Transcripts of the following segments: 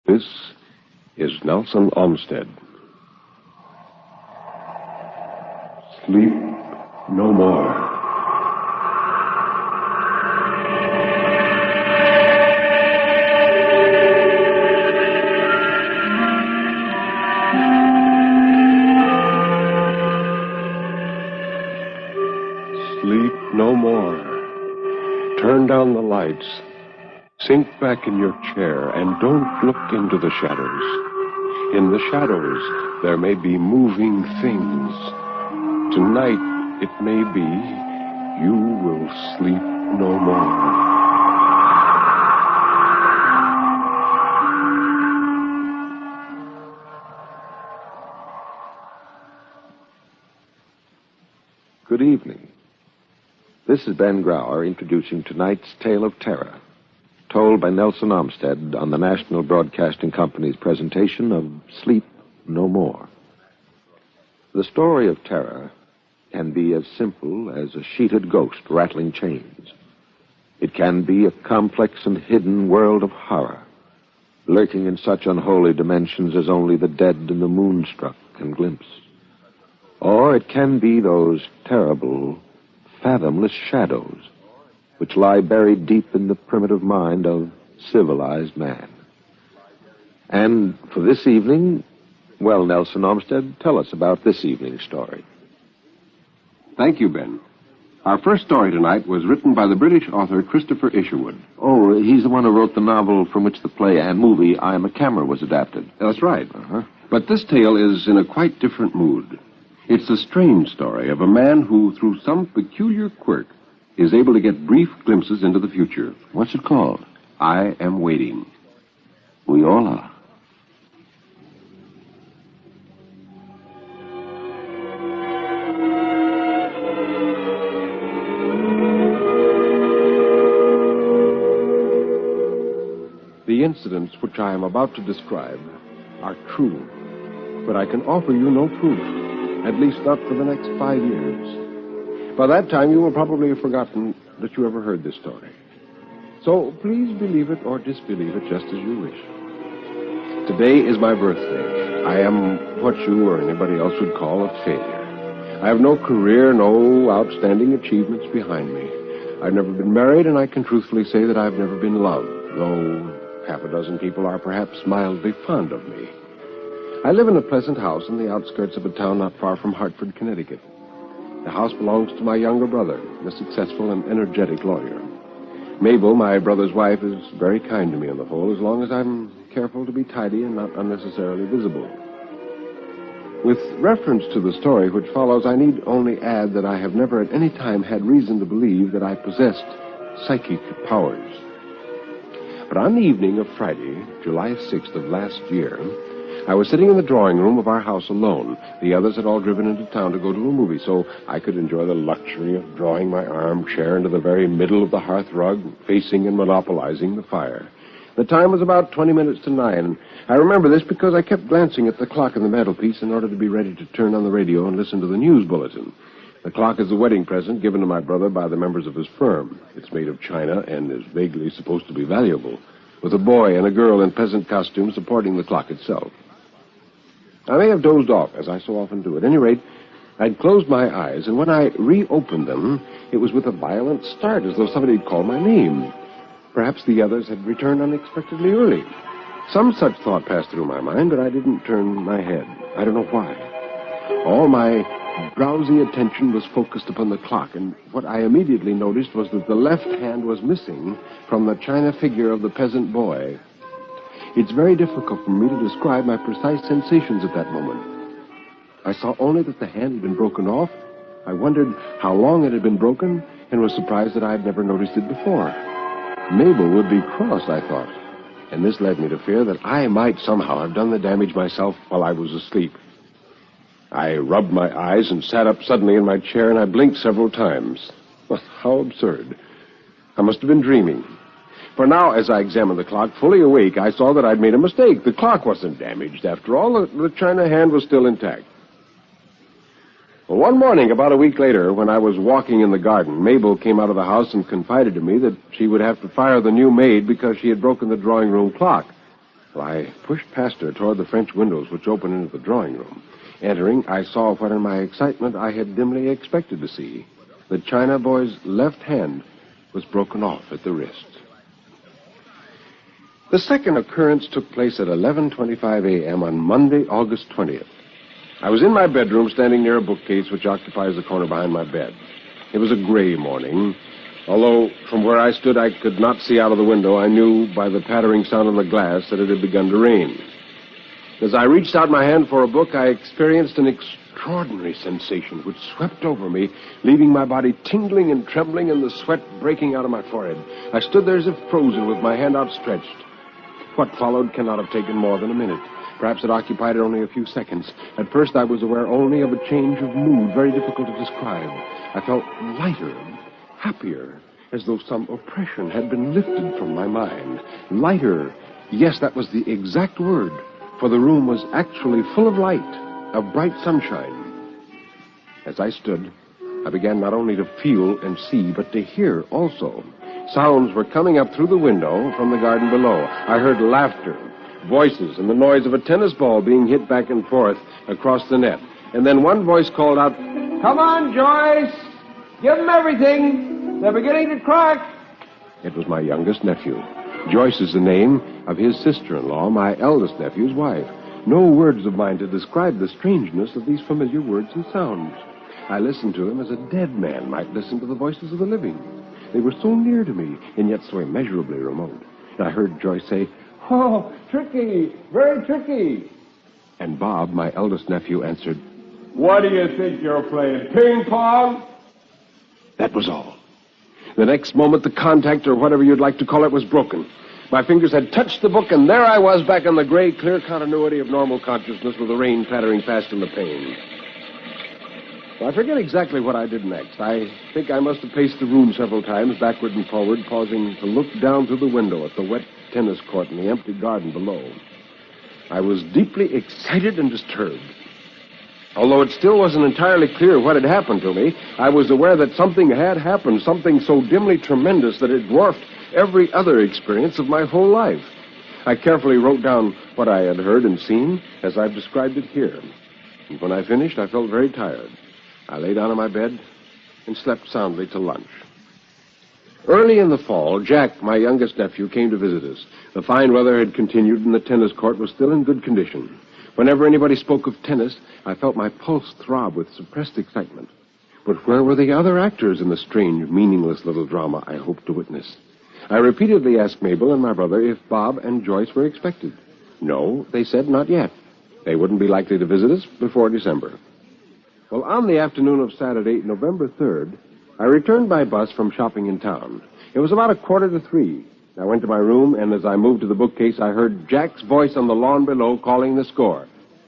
This is Nelson Olmsted. Sleep no more. Sleep no more. Turn down the lights. Sink back in your chair and don't look into the shadows. In the shadows, there may be moving things. Tonight, it may be, you will sleep no more. Good evening. This is Ben Grauer introducing tonight's Tale of Terror, told by Nelson Olmsted on the National Broadcasting Company's presentation of Sleep No More. The story of terror can be as simple as a sheeted ghost rattling chains. It can be a complex and hidden world of horror, lurking in such unholy dimensions as only the dead and the moonstruck can glimpse. Or it can be those terrible, fathomless shadows which lie buried deep in the primitive mind of civilized man. And for this evening, well, Nelson Olmsted, tell us about this evening's story. Thank you, Ben. Our first story tonight was written by the British author Christopher Isherwood. Oh, he's the one who wrote the novel from which the play and movie I Am a Camera was adapted. That's right. But this tale is in a quite different mood. It's a strange story of a man who, through some peculiar quirk, is able to get brief glimpses into the future. What's it called? I Am Waiting. We all are. The incidents which I am about to describe are true, but I can offer you no proof, at least not for the next 5 years. By that time, you will probably have forgotten that you ever heard this story. So please believe it or disbelieve it just as you wish. Today is my birthday. I am what you or anybody else would call a failure. I have no career, no outstanding achievements behind me. I've never been married, and I can truthfully say that I've never been loved, though half a dozen people are perhaps mildly fond of me. I live in a pleasant house in the outskirts of a town not far from Hartford, Connecticut. The house belongs to my younger brother, a successful and energetic lawyer. Mabel, my brother's wife, is very kind to me on the whole, as long as I'm careful to be tidy and not unnecessarily visible. With reference to the story which follows, I need only add that I have never at any time had reason to believe that I possessed psychic powers. But on the evening of Friday, July 6th of last year, I was sitting in the drawing room of our house alone. The others had all driven into town to go to a movie, so I could enjoy the luxury of drawing my armchair into the very middle of the hearth rug, facing and monopolizing the fire. The time was about 20 minutes to 9. I remember this because I kept glancing at the clock on the mantelpiece in order to be ready to turn on the radio and listen to the news bulletin. The clock is a wedding present given to my brother by the members of his firm. It's made of china and is vaguely supposed to be valuable, with a boy and a girl in peasant costume supporting the clock itself. I may have dozed off, as I so often do. At any rate, I'd closed my eyes, and when I reopened them, it was with a violent start, as though somebody had called my name. Perhaps the others had returned unexpectedly early. Some such thought passed through my mind, but I didn't turn my head. I don't know why. All my drowsy attention was focused upon the clock, and what I immediately noticed was that the left hand was missing from the china figure of the peasant boy. It's very difficult for me to describe my precise sensations at that moment. I saw only that the hand had been broken off. I wondered how long it had been broken, and was surprised that I had never noticed it before. Mabel would be cross, I thought, and this led me to fear that I might somehow have done the damage myself while I was asleep. I rubbed my eyes and sat up suddenly in my chair, and I blinked several times. Well, how absurd. I must have been dreaming. For now, as I examined the clock, fully awake, I saw that I'd made a mistake. The clock wasn't damaged. After all, the china hand was still intact. Well, one morning, about a week later, when I was walking in the garden, Mabel came out of the house and confided to me that she would have to fire the new maid because she had broken the drawing room clock. Well, I pushed past her toward the French windows which opened into the drawing room. Entering, I saw what in my excitement I had dimly expected to see. The China boy's left hand was broken off at the wrist. The second occurrence took place at 11:25 a.m. on Monday, August 20th. I was in my bedroom, standing near a bookcase which occupies the corner behind my bed. It was a gray morning. Although from where I stood I could not see out of the window, I knew by the pattering sound on the glass that it had begun to rain. As I reached out my hand for a book, I experienced an extraordinary sensation which swept over me, leaving my body tingling and trembling and the sweat breaking out of my forehead. I stood there as if frozen with my hand outstretched. What followed cannot have taken more than a minute. Perhaps it occupied only a few seconds. At first I was aware only of a change of mood, very difficult to describe. I felt lighter, happier, as though some oppression had been lifted from my mind. Lighter, yes, that was the exact word, for the room was actually full of light, of bright sunshine. As I stood, I began not only to feel and see, but to hear also. Sounds were coming up through the window from the garden below. I heard laughter, voices, and the noise of a tennis ball being hit back and forth across the net. And then one voice called out, "Come on, Joyce! Give them everything! They're beginning to crack!" It was my youngest nephew. Joyce is the name of his sister-in-law, my eldest nephew's wife. No words of mine to describe the strangeness of these familiar words and sounds. I listened to them as a dead man might listen to the voices of the living. They were so near to me, and yet so immeasurably remote. I heard Joyce say, "Oh, tricky, very tricky." And Bob, my eldest nephew, answered, "What do you think you're playing, ping pong?" That was all. The next moment, the contact, or whatever you'd like to call it, was broken. My fingers had touched the book, and there I was back in the gray, clear continuity of normal consciousness with the rain pattering past in the pane. Well, I forget exactly what I did next. I think I must have paced the room several times, backward and forward, pausing to look down through the window at the wet tennis court and the empty garden below. I was deeply excited and disturbed. Although it still wasn't entirely clear what had happened to me, I was aware that something had happened, something so dimly tremendous that it dwarfed every other experience of my whole life. I carefully wrote down what I had heard and seen as I've described it here. And when I finished, I felt very tired. I lay down on my bed and slept soundly till lunch. Early in the fall, Jack, my youngest nephew, came to visit us. The fine weather had continued and the tennis court was still in good condition. Whenever anybody spoke of tennis, I felt my pulse throb with suppressed excitement. But where were the other actors in the strange, meaningless little drama I hoped to witness? I repeatedly asked Mabel and my brother if Bob and Joyce were expected. No, they said not yet. They wouldn't be likely to visit us before December. Well, on the afternoon of Saturday, November 3rd, I returned by bus from shopping in town. It was about 2:45. I went to my room, and as I moved to the bookcase, I heard Jack's voice on the lawn below calling the score.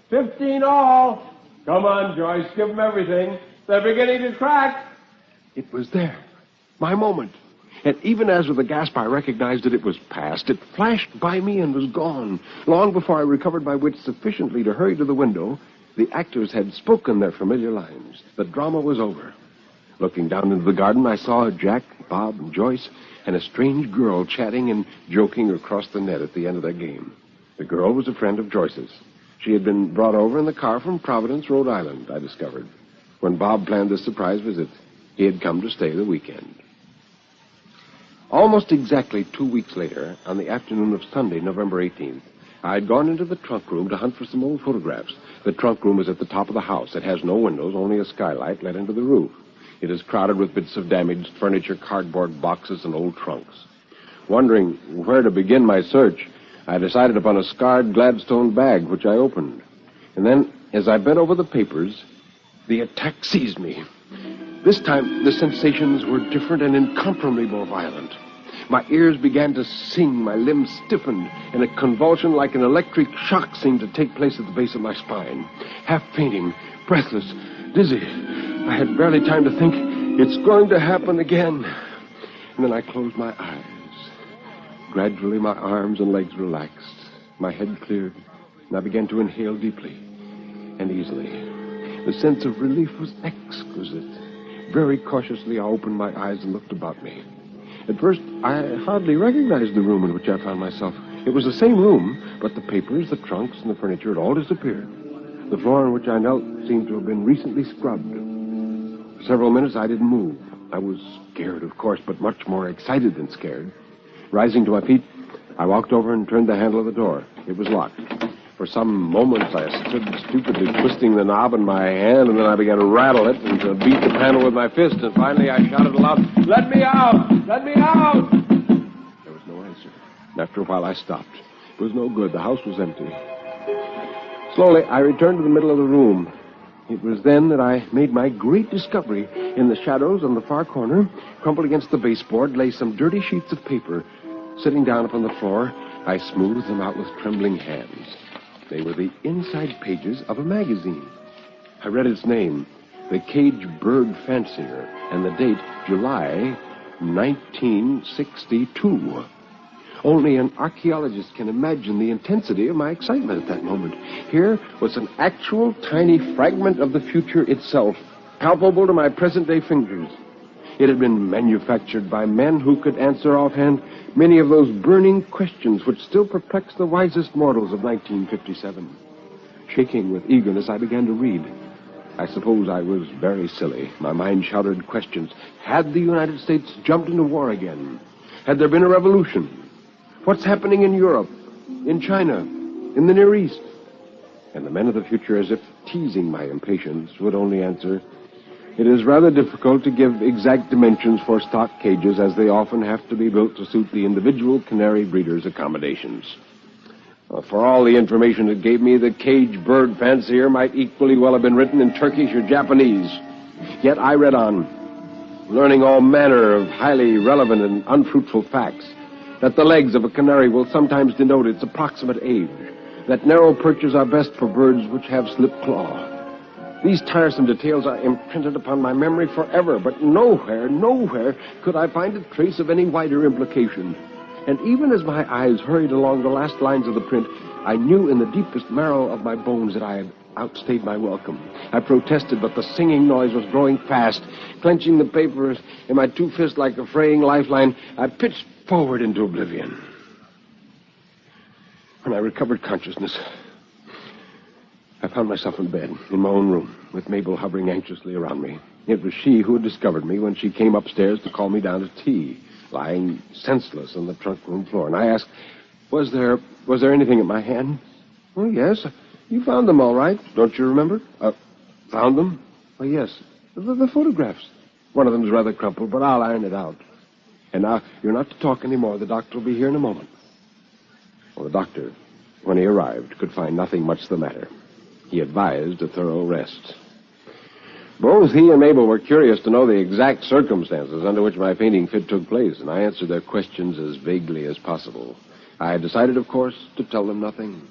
15 all. Come on, Joyce, give them everything. They're beginning to crack. It was there. My moment. And even as with a gasp I recognized that it was past, it flashed by me and was gone. Long before I recovered my wits sufficiently to hurry to the window, the actors had spoken their familiar lines. The drama was over. Looking down into the garden, I saw Jack, Bob, and Joyce, and a strange girl chatting and joking across the net at the end of their game. The girl was a friend of Joyce's. She had been brought over in the car from Providence, Rhode Island, I discovered. When Bob planned this surprise visit, he had come to stay the weekend. Almost exactly 2 weeks later, on the afternoon of Sunday, November 18th, I had gone into the trunk room to hunt for some old photographs. The trunk room is at the top of the house. It has no windows, only a skylight let into the roof. It is crowded with bits of damaged furniture, cardboard boxes, and old trunks. Wondering where to begin my search, I decided upon a scarred Gladstone bag, which I opened. And then, as I bent over the papers, the attack seized me. This time, the sensations were different and incomparably more violent. My ears began to sing, my limbs stiffened, and a convulsion like an electric shock seemed to take place at the base of my spine. Half fainting, breathless, dizzy, I had barely time to think, it's going to happen again. And then I closed my eyes. Gradually, my arms and legs relaxed. My head cleared, and I began to inhale deeply and easily. The sense of relief was exquisite. Very cautiously, I opened my eyes and looked about me. At first, I hardly recognized the room in which I found myself. It was the same room, but the papers, the trunks, and the furniture had all disappeared. The floor on which I knelt seemed to have been recently scrubbed. For several minutes, I didn't move. I was scared, of course, but much more excited than scared. Rising to my feet, I walked over and turned the handle of the door. It was locked. For some moments, I stood stupidly twisting the knob in my hand, and then I began to rattle it and to beat the panel with my fist, and finally I shouted aloud, "Let me out! Let me out!" There was no answer. After a while, I stopped. It was no good. The house was empty. Slowly, I returned to the middle of the room. It was then that I made my great discovery. In the shadows on the far corner, crumpled against the baseboard, lay some dirty sheets of paper. Sitting down upon the floor, I smoothed them out with trembling hands. They were the inside pages of a magazine. I read its name, The Cage Bird Fancier, and the date, July 1962. Only an archaeologist can imagine the intensity of my excitement at that moment. Here was an actual tiny fragment of the future itself, palpable to my present-day fingers. It had been manufactured by men who could answer offhand many of those burning questions which still perplex the wisest mortals of 1957. Shaking with eagerness, I began to read. I suppose I was very silly. My mind shouted questions. Had the United States jumped into war again? Had there been a revolution? What's happening in Europe, in China, in the Near East? And the men of the future, as if teasing my impatience, would only answer, "It is rather difficult to give exact dimensions for stock cages, as they often have to be built to suit the individual canary breeder's accommodations." For all the information it gave me, The Cage Bird Fancier might equally well have been written in Turkish or Japanese. Yet I read on, learning all manner of highly relevant and unfruitful facts. That the legs of a canary will sometimes denote its approximate age. That narrow perches are best for birds which have slip claw. These tiresome details are imprinted upon my memory forever, but nowhere could I find a trace of any wider implication. And even as my eyes hurried along the last lines of the print, I knew in the deepest marrow of my bones that I had outstayed my welcome. I protested, but the singing noise was growing fast. Clenching the paper in my two fists like a fraying lifeline, I pitched forward into oblivion. When I recovered consciousness, I found myself in bed, in my own room, with Mabel hovering anxiously around me. It was she who had discovered me when she came upstairs to call me down to tea, lying senseless on the trunk room floor. And I asked, was there anything in my hand? "Oh, yes. You found them all right. Don't you remember?" Found them? "Oh, yes. The photographs. One of them's rather crumpled, but I'll iron it out. And now, you're not to talk anymore. The doctor will be here in a moment." Well, the doctor, when he arrived, could find nothing much the matter. He advised a thorough rest. Both he and Mabel were curious to know the exact circumstances under which my fainting fit took place, and I answered their questions as vaguely as possible. I had decided, of course, to tell them nothing.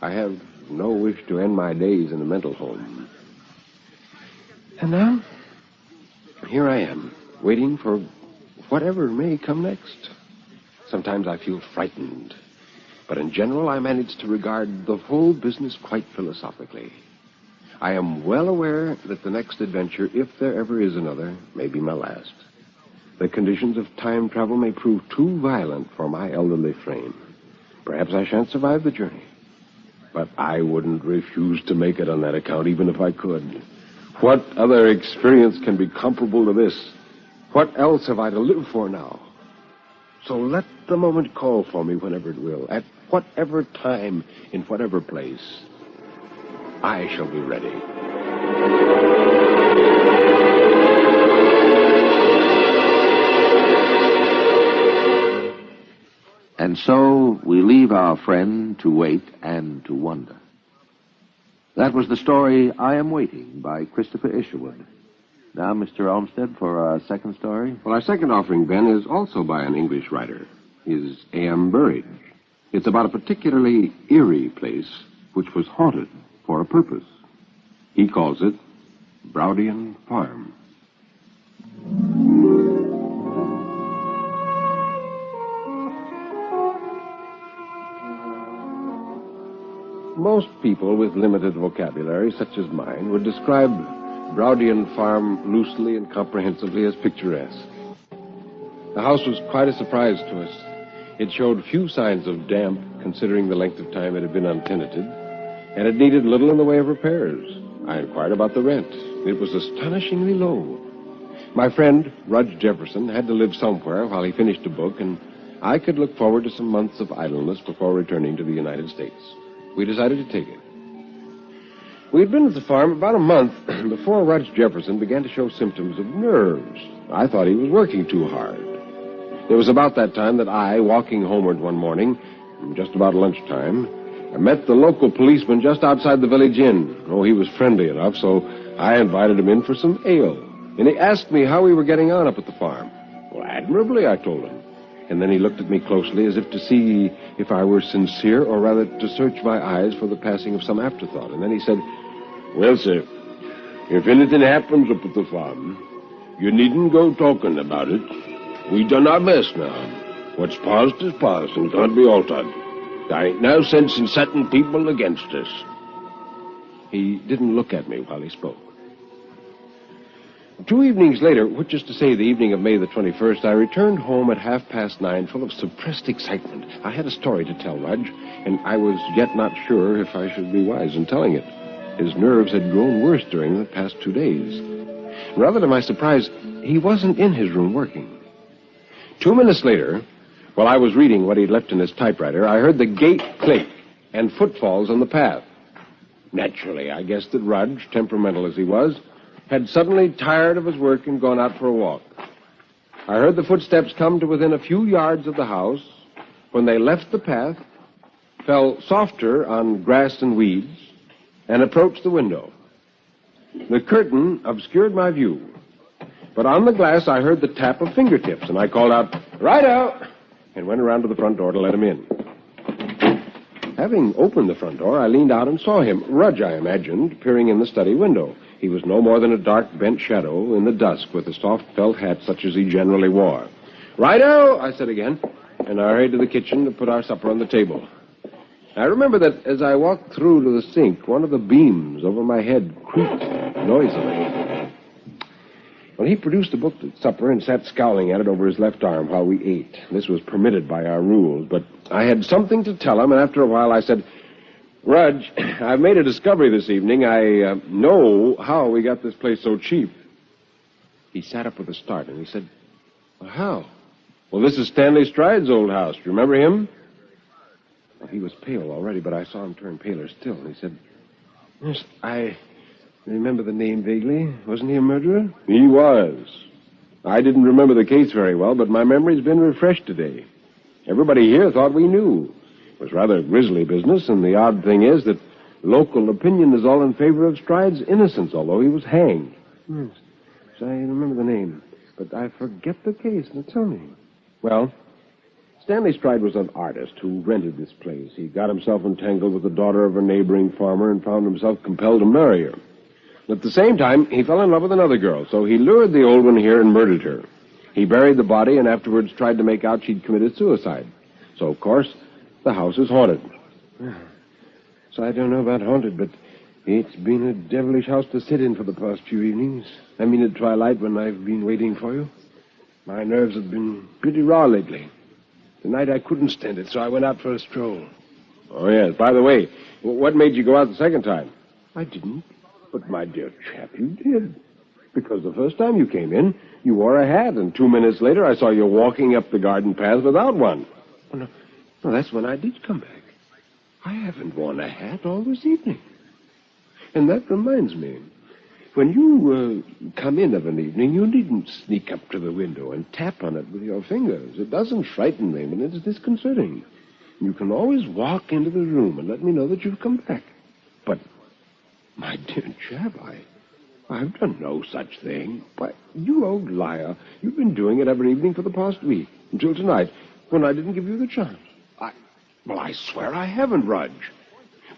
I have no wish to end my days in a mental home. And now, here I am, waiting for whatever may come next. Sometimes I feel frightened, but in general I manage to regard the whole business quite philosophically. I am well aware that the next adventure, if there ever is another, may be my last. The conditions of time travel may prove too violent for my elderly frame. Perhaps I shan't survive the journey, but I wouldn't refuse to make it on that account, even if I could. What other experience can be comparable to this? What else have I to live for now? So let the moment call for me whenever it will, at whatever time, in whatever place. I shall be ready. And so we leave our friend to wait and to wonder. That was the story I Am Waiting by Christopher Isherwood. Now, Mr. Olmsted, for our second story. Well, our second offering, Ben, is also by an English writer. His A.M. Burridge. It's about a particularly eerie place which was haunted for a purpose. He calls it Browdian Farm. Most people with limited vocabulary, such as mine, would describe Browdian Farm loosely and comprehensively as picturesque. The house was quite a surprise to us. It showed few signs of damp, considering the length of time it had been untenanted, and it needed little in the way of repairs. I inquired about the rent. It was astonishingly low. My friend, Rudge Jefferson, had to live somewhere while he finished a book, and I could look forward to some months of idleness before returning to the United States. We decided to take it. We had been at the farm about a month before Rudge Jefferson began to show symptoms of nerves. I thought he was working too hard. It was about that time that I, walking homeward one morning, just about lunchtime, I met the local policeman just outside the village inn. Oh, he was friendly enough, so I invited him in for some ale. And he asked me how we were getting on up at the farm. Well, admirably, I told him. And then he looked at me closely as if to see if I were sincere, or rather to search my eyes for the passing of some afterthought. And then he said, "Well, sir, if anything happens up at the farm, you needn't go talking about it. We done our best now. What's past is past and can't be altered. There ain't no sense in setting people against us." He didn't look at me while he spoke. 2 evenings later, which is to say the evening of May the 21st, I returned home at 9:30 full of suppressed excitement. I had a story to tell Rudge, and I was yet not sure if I should be wise in telling it. His nerves had grown worse during the past 2 days. Rather to my surprise, he wasn't in his room working. 2 minutes later, while I was reading what he'd left in his typewriter, I heard the gate click and footfalls on the path. Naturally, I guessed that Rudge, temperamental as he was, had suddenly tired of his work and gone out for a walk. I heard the footsteps come to within a few yards of the house. When they left the path, fell softer on grass and weeds, and approached the window. The curtain obscured my view, but on the glass I heard the tap of fingertips, and I called out, "Righto!" and went around to the front door to let him in. Having opened the front door, I leaned out and saw him, Rudge, I imagined, peering in the study window. He was no more than a dark bent shadow in the dusk with a soft felt hat such as he generally wore. "Righto!" I said again, and I hurried to the kitchen to put our supper on the table. I remember that as I walked through to the sink, one of the beams over my head creaked noisily. Well, he produced a book at supper and sat scowling at it over his left arm while we ate. This was permitted by our rules, but I had something to tell him, and after a while I said, "Rudge, I've made a discovery this evening. I know how we got this place so cheap." He sat up with a start, and he said, "Well, how?" "Well, this is Stanley Stride's old house. Do you remember him?" Well, he was pale already, but I saw him turn paler still, and he said, "Yes, I remember the name vaguely. Wasn't he a murderer?" "He was. I didn't remember the case very well, but my memory's been refreshed today. Everybody here thought we knew. It was rather a grisly business, and the odd thing is that local opinion is all in favor of Stride's innocence, although he was hanged." "Yes, I remember the name, but I forget the case. Now tell me." "Well, Stanley Stride was an artist who rented this place. He got himself entangled with the daughter of a neighboring farmer and found himself compelled to marry her. At the same time, he fell in love with another girl, so he lured the old one here and murdered her. He buried the body and afterwards tried to make out she'd committed suicide. So, of course, the house is haunted." "So I don't know about haunted, but it's been a devilish house to sit in for the past few evenings. I mean at twilight when I've been waiting for you. My nerves have been pretty raw lately. Tonight I couldn't stand it, so I went out for a stroll." "Oh, yes. By the way, what made you go out the second time?" "I didn't. But, my dear chap, you did. Because the first time you came in, you wore a hat, and 2 minutes later I saw you walking up the garden path without one." "Oh, no, that's when I did come back. I haven't worn a hat all this evening. And that reminds me, when you come in of an evening, you needn't sneak up to the window and tap on it with your fingers. It doesn't frighten me, and it's disconcerting. You can always walk into the room and let me know that you've come back. But, my dear chap, I've done no such thing. Why, you old liar, you've been doing it every evening for the past week, until tonight, when I didn't give you the chance. I swear I haven't, Rudge.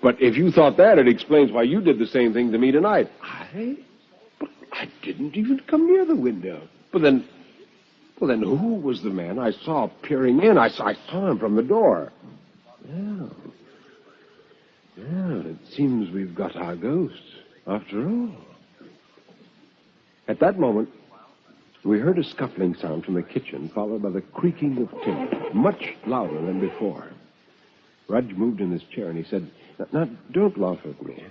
But if you thought that, it explains why you did the same thing to me tonight." But I didn't even come near the window. Well, then who was the man I saw peering in? I saw him from the door." Well, it seems we've got our ghost, after all." At that moment, We heard a scuffling sound from the kitchen, followed by the creaking of timber, much louder than before. Rudge moved in his chair, and he said, Now, don't laugh at me.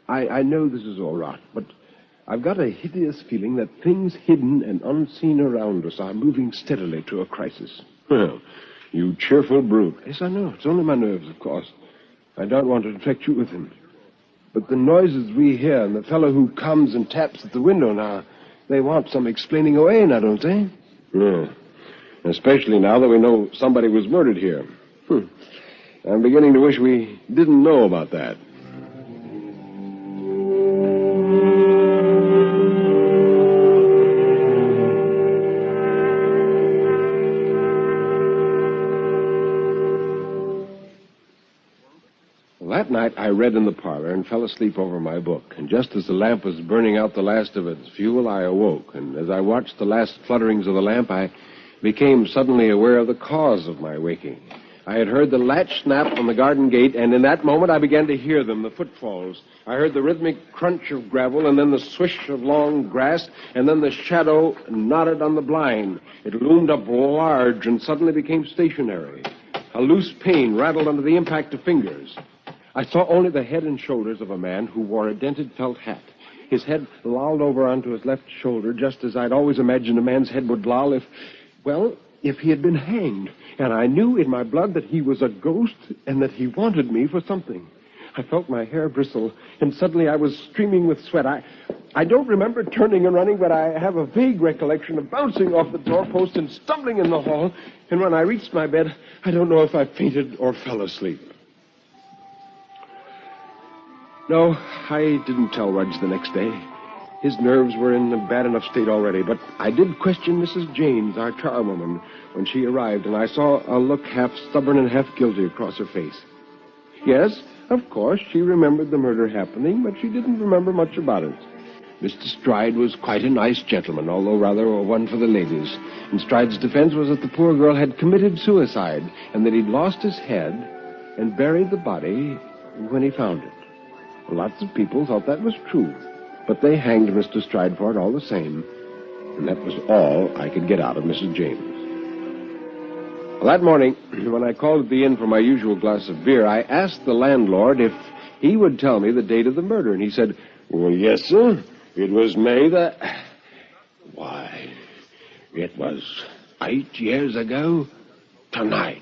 I know this is all right, but I've got a hideous feeling that things hidden and unseen around us are moving steadily to a crisis. Well, you cheerful brute. Yes, I know. It's only my nerves, of course. I don't want to infect you with them. But the noises we hear and the fellow who comes and taps at the window now, they want some explaining away now, don't they? Yeah. Especially now that we know somebody was murdered here. I'm beginning to wish we didn't know about that. That night I read in the parlor and fell asleep over my book. And just as the lamp was burning out the last of its fuel, I awoke. And as I watched the last flutterings of the lamp, I became suddenly aware of the cause of my waking. I had heard the latch snap on the garden gate, and in that moment I began to hear them, the footfalls. I heard the rhythmic crunch of gravel, and then the swish of long grass, and then the shadow knotted on the blind. It loomed up large and suddenly became stationary. A loose pane rattled under the impact of fingers. I saw only the head and shoulders of a man who wore a dented felt hat. His head lolled over onto his left shoulder, just as I'd always imagined a man's head would loll if he had been hanged. And I knew in my blood that he was a ghost and that he wanted me for something. I felt my hair bristle, and suddenly I was streaming with sweat. I don't remember turning and running, but I have a vague recollection of bouncing off the doorpost and stumbling in the hall. And when I reached my bed, I don't know if I fainted or fell asleep. No, I didn't tell Rudge the next day. His nerves were in a bad enough state already, but I did question Mrs. James, our charwoman, when she arrived, and I saw a look half stubborn and half guilty across her face. Yes, of course, she remembered the murder happening, but she didn't remember much about it. Mr. Stride was quite a nice gentleman, although rather a one for the ladies. And Stride's defense was that the poor girl had committed suicide, and that he'd lost his head and buried the body when he found it. Lots of people thought that was true, but they hanged Mr. Stride for it all the same, and that was all I could get out of Mrs. James. Well, that morning, when I called at the inn for my usual glass of beer, I asked the landlord if he would tell me the date of the murder, and he said, Well, yes, sir. It was May the... Why, it was 8 years ago tonight.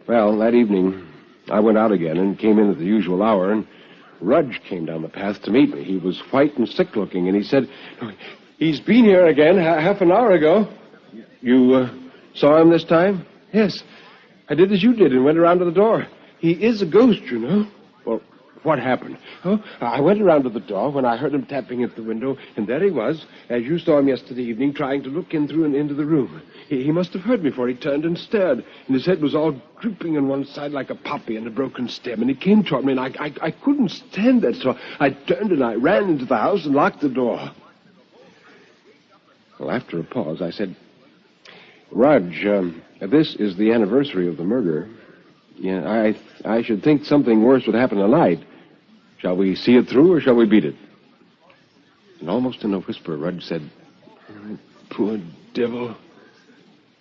Well, that evening, I went out again and came in at the usual hour, and Rudge came down the path to meet me. He was white and sick-looking, and he said, He's been here again half an hour ago. You saw him this time? Yes. I did as you did and went around to the door. He is a ghost, you know. Well, what happened? Oh, I went around to the door when I heard him tapping at the window, and there he was, as you saw him yesterday evening, trying to look in through and into the room. He must have heard me, for he turned and stared, and his head was all drooping on one side like a poppy on a broken stem, and he came toward me, and I couldn't stand that, so I turned and I ran into the house and locked the door. Well, after a pause, I said, Rudge, this is the anniversary of the murder. Yeah, I should think something worse would happen tonight. Shall we see it through, or shall we beat it? And almost in a whisper, Rudge said, Poor devil.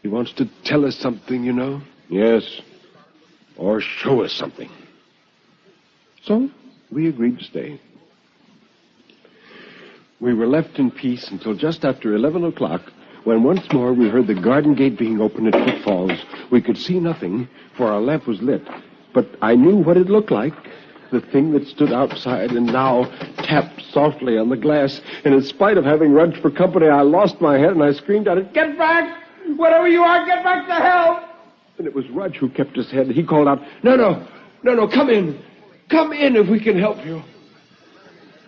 He wants to tell us something, you know. Yes, or show us something. So we agreed to stay. We were left in peace until just after 11 o'clock, when once more we heard the garden gate being opened at footfalls. We could see nothing, for our lamp was lit. But I knew what it looked like, the thing that stood outside and now tapped softly on the glass. And in spite of having Rudge for company, I lost my head and I screamed out, Get back! Whatever you are, get back to help! And it was Rudge who kept his head. He called out, No, come in. Come in if we can help you.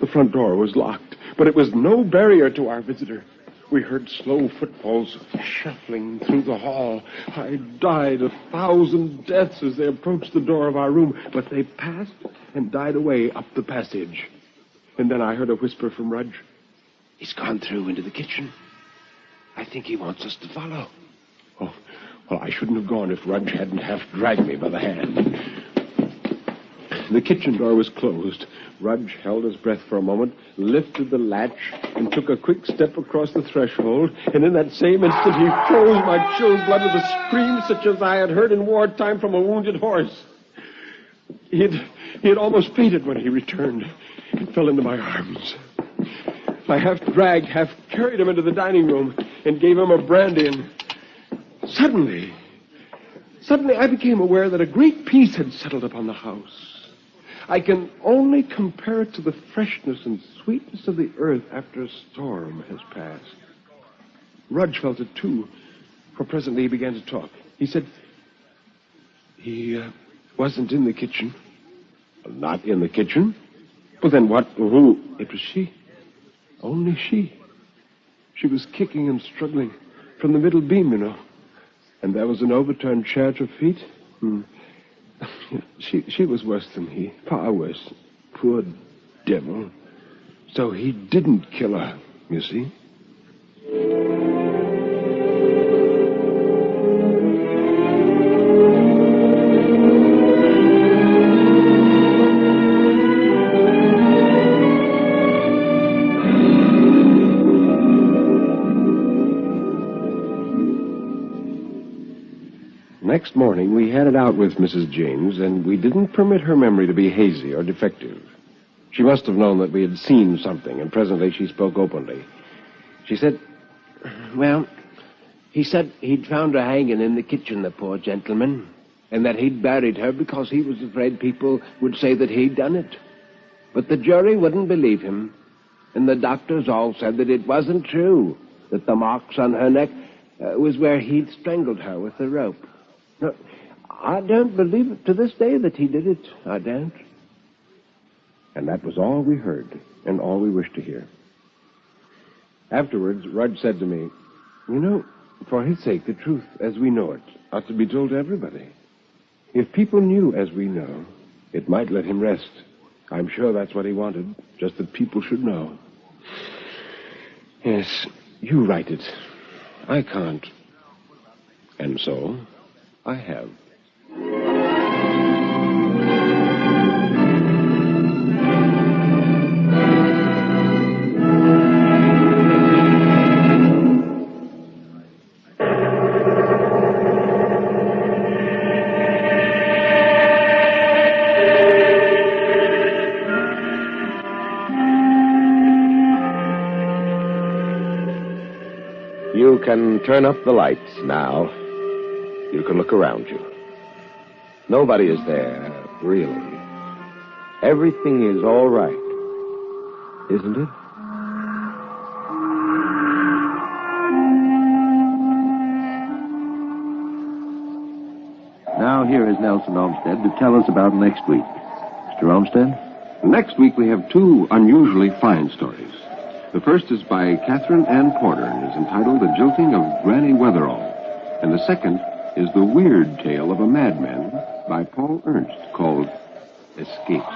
The front door was locked, but it was no barrier to our visitor. We heard slow footfalls shuffling through the hall. I died 1,000 deaths as they approached the door of our room, but they passed and died away up the passage. And then I heard a whisper from Rudge. He's gone through into the kitchen. I think he wants us to follow. Oh, Well, I shouldn't have gone if Rudge hadn't half dragged me by the hand. The kitchen door was closed. Rudge held his breath for a moment, lifted the latch, and took a quick step across the threshold. And in that same instant, he froze my chilled blood with a scream such as I had heard in wartime from a wounded horse. He had almost fainted when he returned and fell into my arms. I half dragged, half carried him into the dining room and gave him a Browdian. Suddenly, I became aware that a great peace had settled upon the house. I can only compare it to the freshness and sweetness of the earth after a storm has passed. Rudge felt it, too, for presently he began to talk. He said, he wasn't in the kitchen. Not in the kitchen? Well, then what? Who? It was she. Only she. She was kicking and struggling from the middle beam, you know. And there was an overturned chair at her feet. She was worse than he, far worse. Poor devil. So he didn't kill her, you see. Next morning, we had it out with Mrs. James, and we didn't permit her memory to be hazy or defective. She must have known that we had seen something, and presently she spoke openly. She said, Well, he said he'd found her hanging in the kitchen, the poor gentleman, and that he'd buried her because he was afraid people would say that he'd done it. But the jury wouldn't believe him, and the doctors all said that it wasn't true, that the marks on her neck was where he'd strangled her with the rope. No, I don't believe it to this day that he did it. I don't. And that was all we heard, and all we wished to hear. Afterwards, Rudge said to me, You know, for his sake, the truth, as we know it, ought to be told to everybody. If people knew as we know, it might let him rest. I'm sure that's what he wanted, just that people should know. Yes, you write it. I can't. And so, I have. You can turn up the lights now. You can look around you. Nobody is there, really. Everything is all right, isn't it? Now here is Nelson Olmsted to tell us about next week. Mr. Olmsted? Next week, we have two unusually fine stories. The first is by Catherine Ann Porter and is entitled The Jilting of Granny Weatherall. And the second is The Weird Tale of a Madman by Paul Ernst, called Escapes.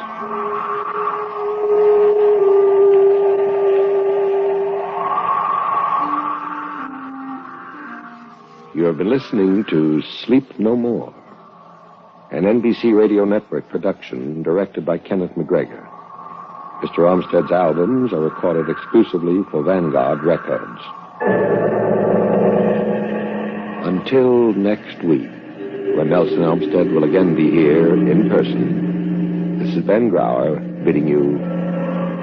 You have been listening to Sleep No More, an NBC Radio Network production directed by Kenneth McGregor. Mr. Olmsted's albums are recorded exclusively for Vanguard Records. Until next week, when Nelson Olmsted will again be here in person, this is Ben Grauer bidding you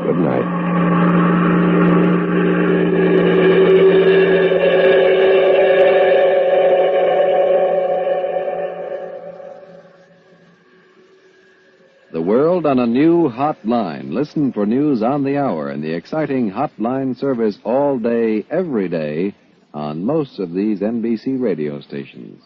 good night. The world on a new hotline. Listen for news on the hour and the exciting hotline service all day, every day, on most of these NBC radio stations.